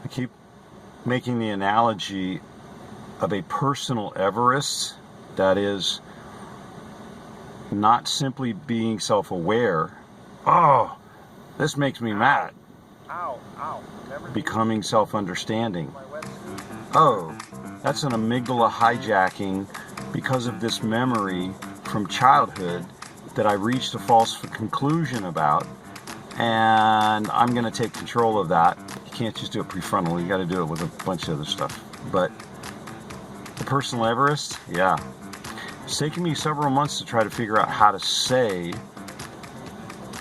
I keep making the analogy of a personal Everest that is not simply being self-aware. Oh, this makes me mad. Becoming self-understanding. Oh, that's an amygdala hijacking because of this memory from childhood that I reached a false conclusion about, and I'm going to take control of that. You can't just do it prefrontal, you got to do it with a bunch of other stuff. But the personal Everest, yeah. It's taken me several months to try to figure out how to say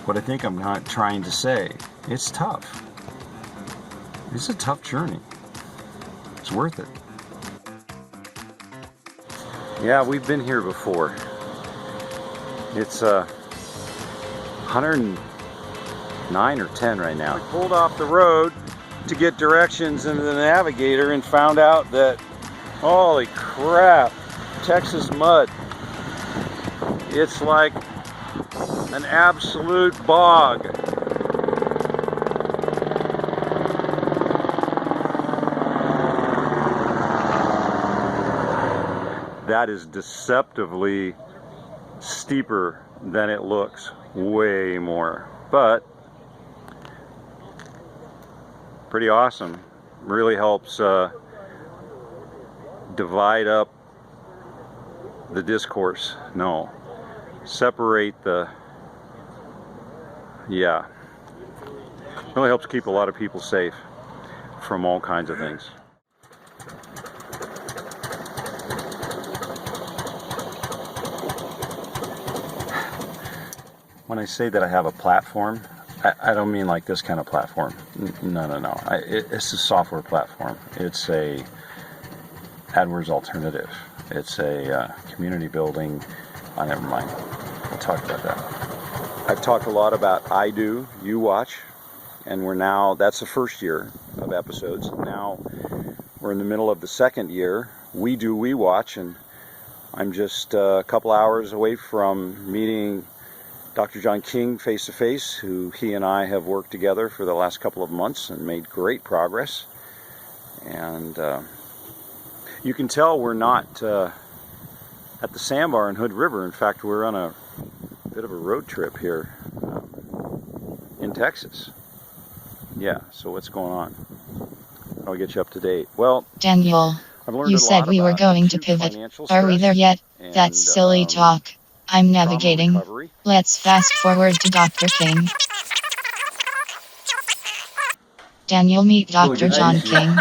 what I think I'm not trying to say. It's tough. It's a tough journey. It's worth it. Yeah, we've been here before. It's 109 or 10 right now. We pulled off the road to get directions into the navigator and found out that, holy crap, Texas mud. It's like an absolute bog. That is deceptively steeper than it looks, way more, but pretty awesome. Really helps divide up the discourse. No, separate the, yeah, really helps keep a lot of people safe from all kinds of things. When I say that I have a platform, I don't mean like this kind of platform. No. It's a software platform. It's a AdWords alternative. It's a community building. Oh, never mind. We'll talk about that. I've talked a lot about I Do, You Watch, and that's the first year of episodes. Now we're in the middle of the second year. We Do, We Watch, and I'm just a couple hours away from meeting Dr. John King face-to-face, who he and I have worked together for the last couple of months and made great progress. And you can tell we're not at the sandbar in Hood River. In fact, we're on a bit of a road trip here in Texas. Yeah, so what's going on? I'll get you up to date. Well, Daniel, you said we were going to pivot. Are we there yet? That's silly talk. I'm navigating. Let's fast forward to Dr. King. Daniel, meet Dr. John King.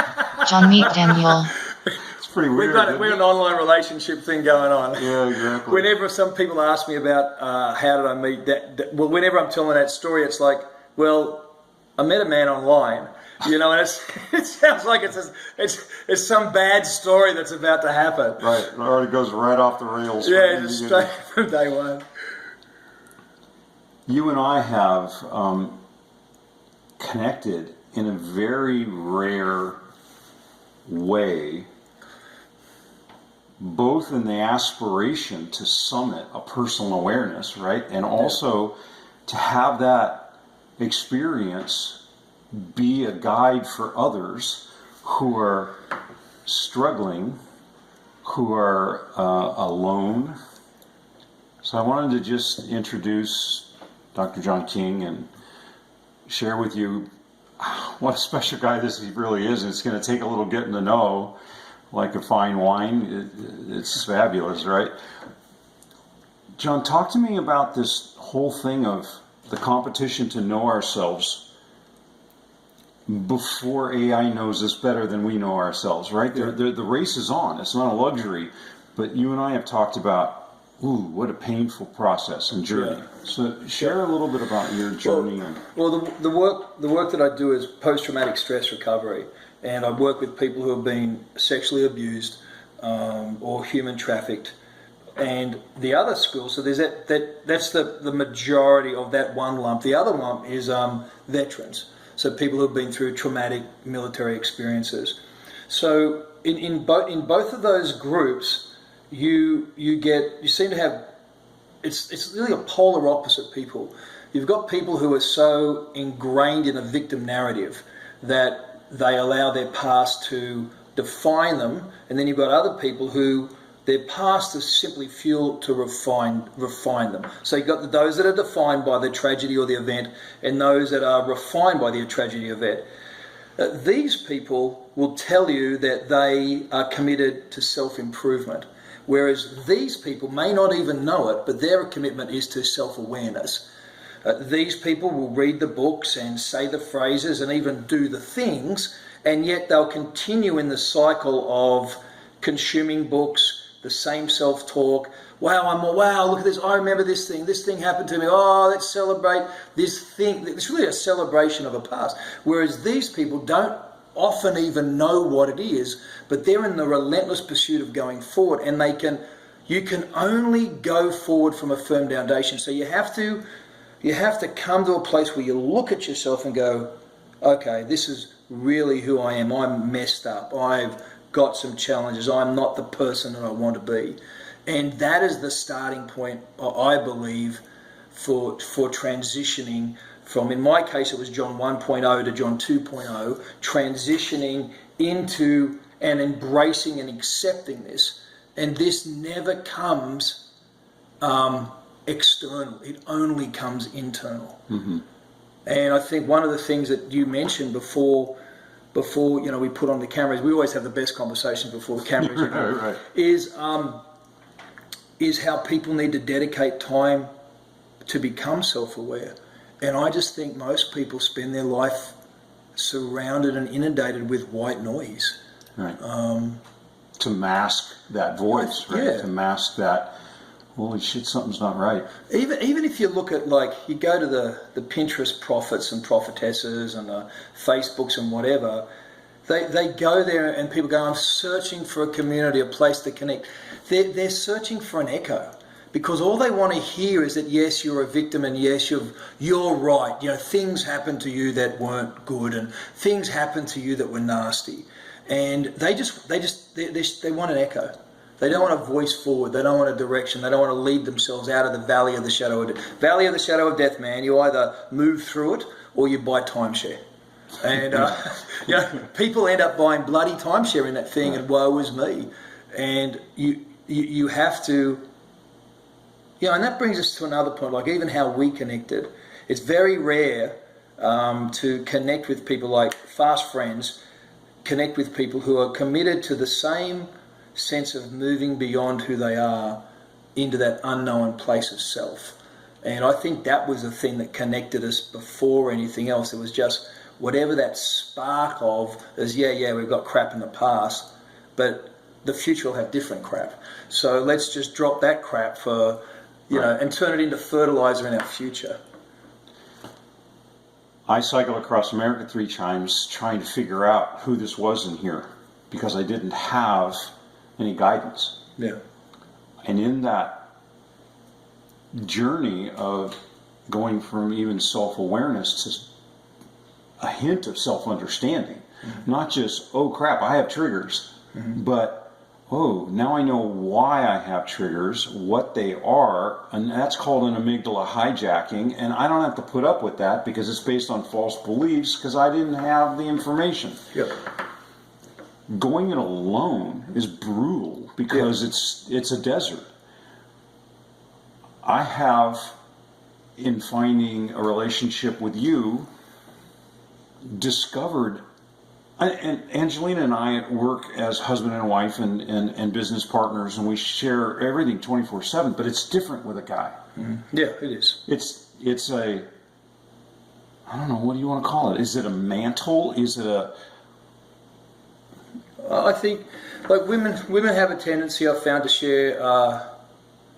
John, meet Daniel. It's pretty weird. We've got an online relationship thing going on. Yeah, exactly. Whenever some people ask me about how did I meet that, well, whenever I'm telling that story, it's like, well, I met a man online. You know, and it sounds like it's some bad story that's about to happen. Right, it already goes right off the rails. Yeah, just straight from day one. You and I have connected in a very rare way, both in the aspiration to summit a personal awareness, right? And also to have that experience be a guide for others who are struggling, who are alone. So I wanted to just introduce Dr. John King and share with you what a special guy this really is. It's going to take a little getting to know, like a fine wine. It's fabulous, right? John, talk to me about this whole thing of the competition to know ourselves before AI knows us better than we know ourselves, right? Yeah. The race is on. It's not a luxury. But you and I have talked about, what a painful process and journey. Yeah. So share a little bit about your journey. Well, the work that I do is post-traumatic stress recovery. And I work with people who have been sexually abused or human trafficked. And the other school, so there's that's the majority of that one lump. The other lump is veterans. So people who have been through traumatic military experiences. So in both of those groups, you seem to have, it's really a polar opposite people. You've got people who are so ingrained in a victim narrative that they allow their past to define them, and then you've got other people who their past is simply fuel to refine them. So you've got those that are defined by the tragedy or the event, and those that are refined by the tragedy or event. These people will tell you that they are committed to self-improvement, whereas these people may not even know it, but their commitment is to self-awareness. These people will read the books and say the phrases and even do the things, and yet they'll continue in the cycle of consuming books, the same self-talk. Wow, look at this. I remember this thing happened to me. Oh, let's celebrate this thing. It's really a celebration of a past. Whereas these people don't often even know what it is, but they're in the relentless pursuit of going forward, and you can only go forward from a firm foundation. So you have to come to a place where you look at yourself and go, okay, this is really who I am. I'm messed up. I've got some challenges. I'm not the person that I want to be. And that is the starting point, I believe, for transitioning from, in my case, it was John 1.0 to John 2.0, transitioning into and embracing and accepting this. And this never comes external. It only comes internal. Mm-hmm. And I think one of the things that you mentioned before we put on the cameras, we always have the best conversations before the cameras, right. is how people need to dedicate time to become self-aware. And I just think most people spend their life surrounded and inundated with white noise. Right. To mask that voice, right? Yeah. To mask that, holy shit, something's not right. Even if you look at, you go to the Pinterest prophets and prophetesses and the Facebooks and whatever, they go there and people go, I'm searching for a community, a place to connect. They're searching for an echo, because all they want to hear is that, yes, you're a victim, and yes, you're right. Things happen to you that weren't good, and things happen to you that were nasty. And they want an echo. They don't want to voice forward. They don't want a direction. They don't want to lead themselves out of the valley of the shadow of death. Valley of the shadow of death, man. You either move through it or you buy timeshare. And people end up buying bloody timeshare in that thing, right. And woe is me. And you have to, and that brings us to another point, even how we connected. It's very rare to connect with people like fast friends, connect with people who are committed to the same sense of moving beyond who they are into that unknown place of self. And I think that was the thing that connected us before anything else. It was just whatever that spark of is, we've got crap in the past, but the future will have different crap. So let's just drop that crap for, right. And turn it into fertilizer in our future. I cycled across America 3 times trying to figure out who this was in here, because I didn't have any guidance. Yeah. And in that journey of going from even self-awareness to a hint of self-understanding, mm-hmm. not just, oh crap, I have triggers, mm-hmm. but oh, now I know why I have triggers, what they are, and that's called an amygdala hijacking, and I don't have to put up with that because it's based on false beliefs because I didn't have the information. Yep. Going it alone is brutal because it's a desert. I have, in finding a relationship with you, discovered, and Angelina and I work as husband and wife and business partners, and we share everything 24/7, but it's different with a guy. Mm-hmm. Yeah, it is. It's a, I don't know, what do you want to call it? Is it a mantle? Is it a... I think, women have a tendency, I've found, to share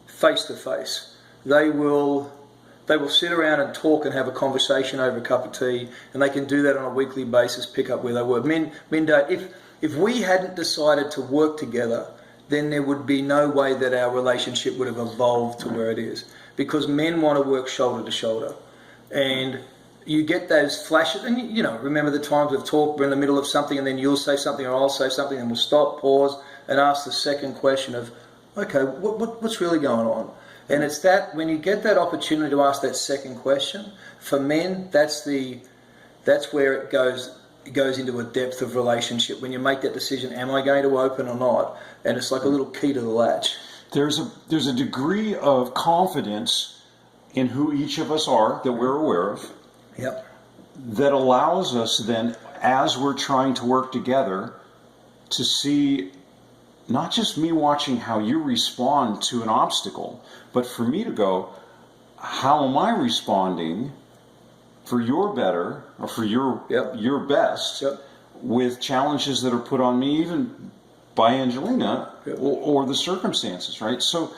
face to face. They will sit around and talk and have a conversation over a cup of tea, and they can do that on a weekly basis, pick up where they were. Men don't. If we hadn't decided to work together, then there would be no way that our relationship would have evolved to where it is, because men want to work shoulder to shoulder. And you get those flashes, and remember the times we've talked, we're in the middle of something, and then you'll say something or I'll say something, and we'll stop, pause, and ask the second question of, okay, what's really going on? And it's that, when you get that opportunity to ask that second question, for men, that's where it goes, goes into a depth of relationship. When you make that decision, am I going to open or not? And it's like a little key to the latch. There's a degree of confidence in who each of us are that we're aware of. Yep. That allows us then, as we're trying to work together, to see not just me watching how you respond to an obstacle, but for me to go, how am I responding for your better or for your best with challenges that are put on me, even by Angelina or the circumstances, right? So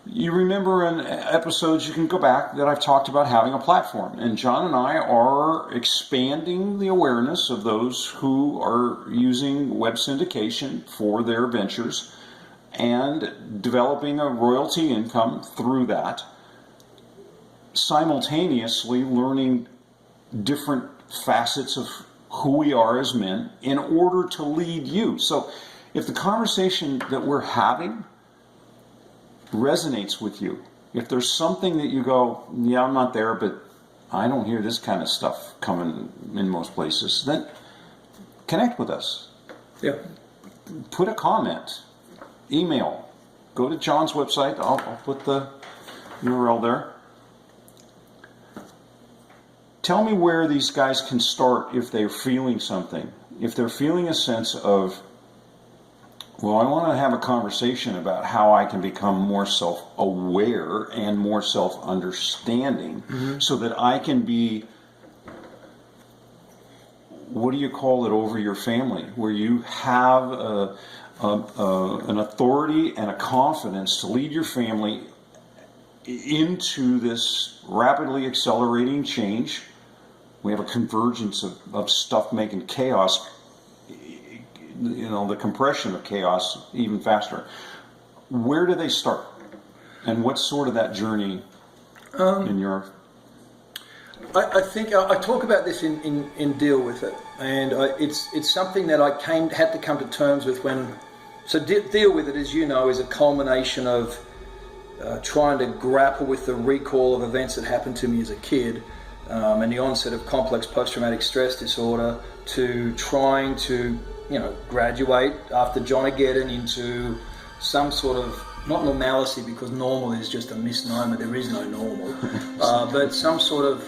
you remember in episodes, you can go back, that I've talked about having a platform. And John and I are expanding the awareness of those who are using web syndication for their ventures and developing a royalty income through that, simultaneously learning different facets of who we are as men in order to lead you. So if the conversation that we're having resonates with you, if there's something that you go, yeah, I'm not there, but I don't hear this kind of stuff coming in most places, then connect with us. Yeah. Put a comment, email, go to John's website. I'll put the URL there. Tell me where these guys can start if they're feeling something. If they're feeling a sense of, well, I want to have a conversation about how I can become more self-aware and more self-understanding, so that I can be, what do you call it, over your family, where you have an authority and a confidence to lead your family into this rapidly accelerating change. We have a convergence of stuff making chaos, the compression of chaos even faster. Where do they start? And what's sort of that journey in your... I think I talk about this in Deal With It, and it's something that I had to come to terms with when... So Deal With It, as you know, is a culmination of trying to grapple with the recall of events that happened to me as a kid, and the onset of complex post-traumatic stress disorder, to trying to graduate after Jonageddon into some sort of, not normalcy, because normal is just a misnomer, there is no normal, but some sort of,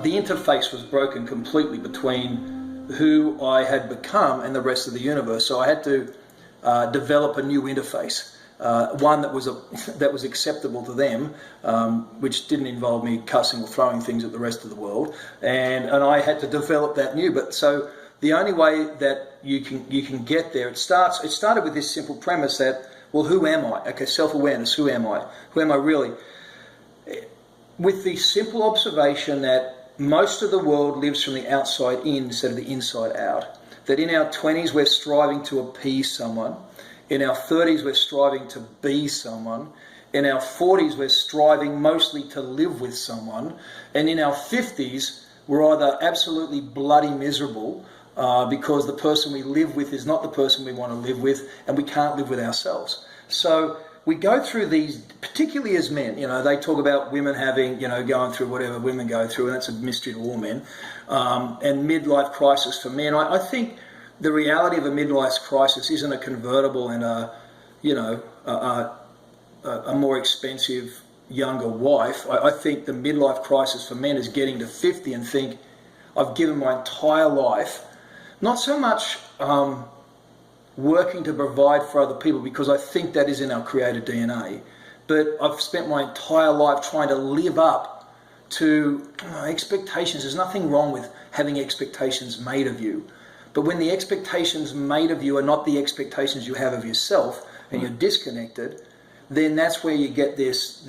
the interface was broken completely between who I had become and the rest of the universe. So I had to develop a new interface, one that was acceptable to them, which didn't involve me cussing or throwing things at the rest of the world, and I had to develop that new. But so the only way that you can get there, it started with this simple premise that, well, who am I? Okay, self-awareness, who am I? Who am I really? With the simple observation that most of the world lives from the outside in instead of the inside out. That in our 20s we're striving to appease someone. In our 30s we're striving to be someone. In our 40s we're striving mostly to live with someone. And in our 50s we're either absolutely bloody miserable because the person we live with is not the person we want to live with, and we can't live with ourselves. So we go through these, particularly as men, they talk about women having, going through whatever women go through, and that's a mystery to all men, and midlife crisis for men. I think the reality of a midlife crisis isn't a convertible and a more expensive younger wife. I think the midlife crisis for men is getting to 50 and think, I've given my entire life, not so much working to provide for other people, because I think that is in our created DNA, but I've spent my entire life trying to live up to expectations. There's nothing wrong with having expectations made of you, but when the expectations made of you are not the expectations you have of yourself, and you're disconnected, then that's where you get this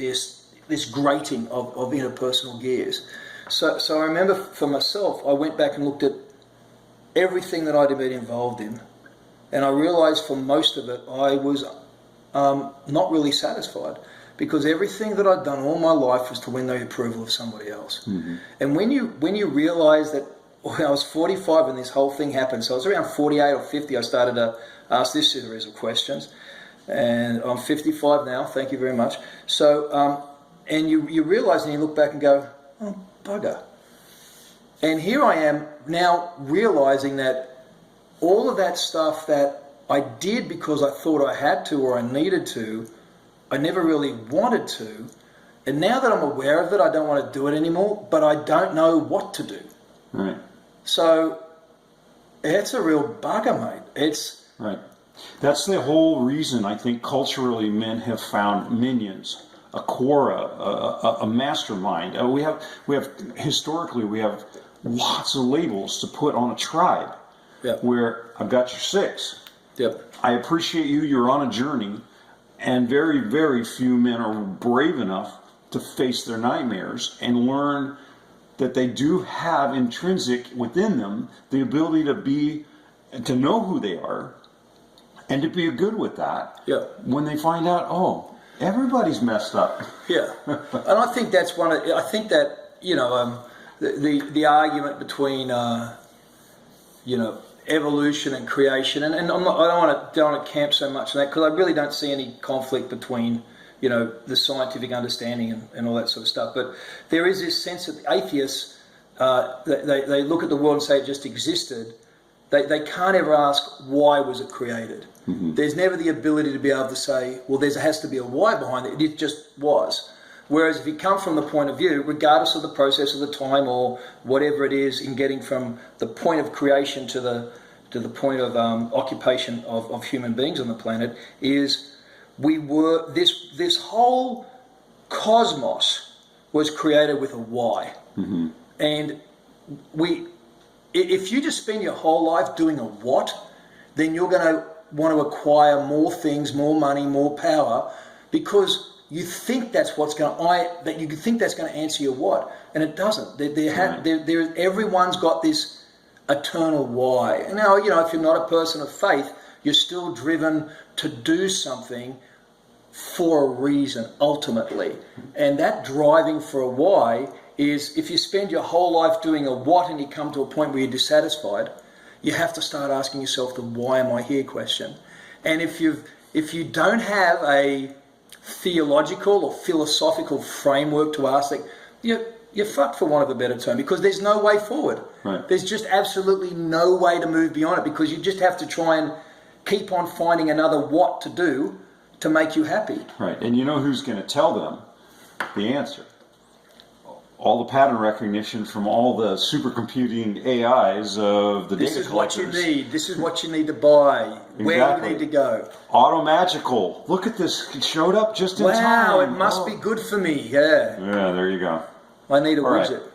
grating of interpersonal gears. So I remember for myself, I went back and looked at everything that I'd been involved in, and I realized for most of it I was not really satisfied, because everything that I'd done all my life was to win the approval of somebody else. Mm-hmm. And when you realize that, when I was 45 when this whole thing happened, so I was around 48 or 50, I started to ask this series of questions, and I'm 55 now, thank you very much. So, and you realize, and you look back and go, oh, bugger. And here I am now realizing that all of that stuff that I did because I thought I had to or I needed to, I never really wanted to. And now that I'm aware of it, I don't want to do it anymore, but I don't know what to do. Right. So it's a real bugger, mate. It's right. That's the whole reason I think culturally men have found minions, a quora, a mastermind. We have historically we have lots of labels to put on a tribe. Yep. Where I've got your 6. Yep. I appreciate you. You're on a journey, and very, very few men are brave enough to face their nightmares and learn that they do have intrinsic within them the ability to know who they are, and to be good with that. Yeah. When they find out, oh, everybody's messed up. Yeah. And I think that's I think that, the argument between, evolution and creation, and I don't want to camp so much on that, because I really don't see any conflict between, the scientific understanding and all that sort of stuff. But there is this sense that the atheists, they look at the world and say it just existed. They can't ever ask, why was it created? Mm-hmm. There's never the ability to be able to say, well, there has to be a why behind it. It just was. Whereas if you come from the point of view, regardless of the process of the time or whatever it is in getting from the point of creation to the point of occupation of human beings on the planet, is this whole cosmos was created with a why. Mm-hmm. And if you just spend your whole life doing a what, then you're going to want to acquire more things, more money, more power, because you think that's you think that's going to answer your what, and it doesn't. Everyone's got this eternal why. And now, if you're not a person of faith, you're still driven to do something for a reason, ultimately. And that driving for a why is, if you spend your whole life doing a what and you come to a point where you're dissatisfied, you have to start asking yourself the why am I here question. And if you don't have a theological or philosophical framework to ask, that you're fucked, for want of a better term, because there's no way forward. Right. There's just absolutely no way to move beyond it, because you just have to try and keep on finding another what to do to make you happy. Right. And you know who's going to tell them the answer? All the pattern recognition from all the supercomputing AIs of the data collectors. This is what you need. This is what you need to buy. Exactly. Where you need to go. Automagical. Look at this. It showed up just in time. Wow, it must be good for me. Yeah. Yeah, there you go. I need a widget. Right.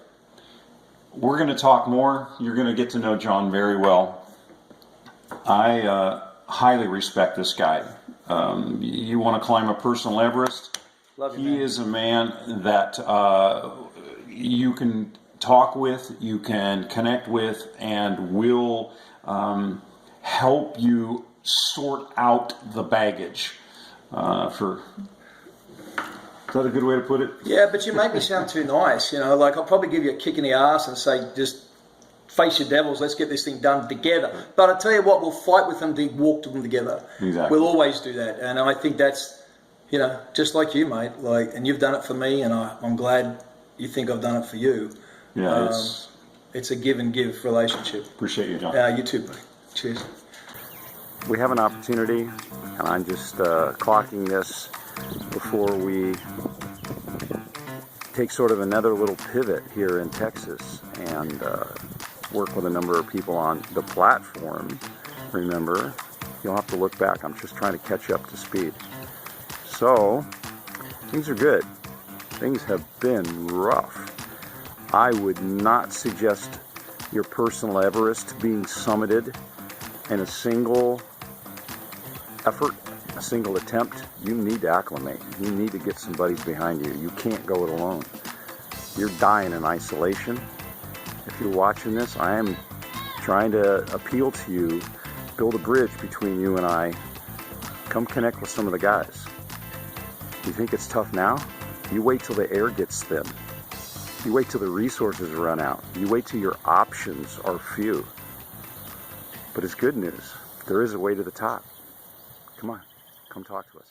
We're going to talk more. You're going to get to know John very well. I highly respect this guy. You want to climb a personal Everest? Love you, he man. is a man that you can talk with, you can connect with, and will help you sort out the baggage. Is that a good way to put it? Yeah, but you make me sound too nice. Like, I'll probably give you a kick in the ass and say, just face your devils, let's get this thing done together. But I tell you what, we'll fight with them to walk to them together. Exactly. We'll always do that. And I think that's, just like you, mate. And you've done it for me, and I'm glad you think I've done it for you. Yeah, it's a give and give relationship. Appreciate you, John. You too, buddy. Cheers. We have an opportunity, and I'm just clocking this before we take sort of another little pivot here in Texas and work with a number of people on the platform. Remember, you'll have to look back. I'm just trying to catch up to speed. So, things are good. Things have been rough. I would not suggest your personal Everest being summited in a single effort, a single attempt. You need to acclimate. You need to get some buddies behind you. You can't go it alone. You're dying in isolation. If you're watching this, I am trying to appeal to you, build a bridge between you and I. Come connect with some of the guys. You think it's tough now? You wait till the air gets thin. You wait till the resources run out. You wait till your options are few. But it's good news. There is a way to the top. Come on, come talk to us.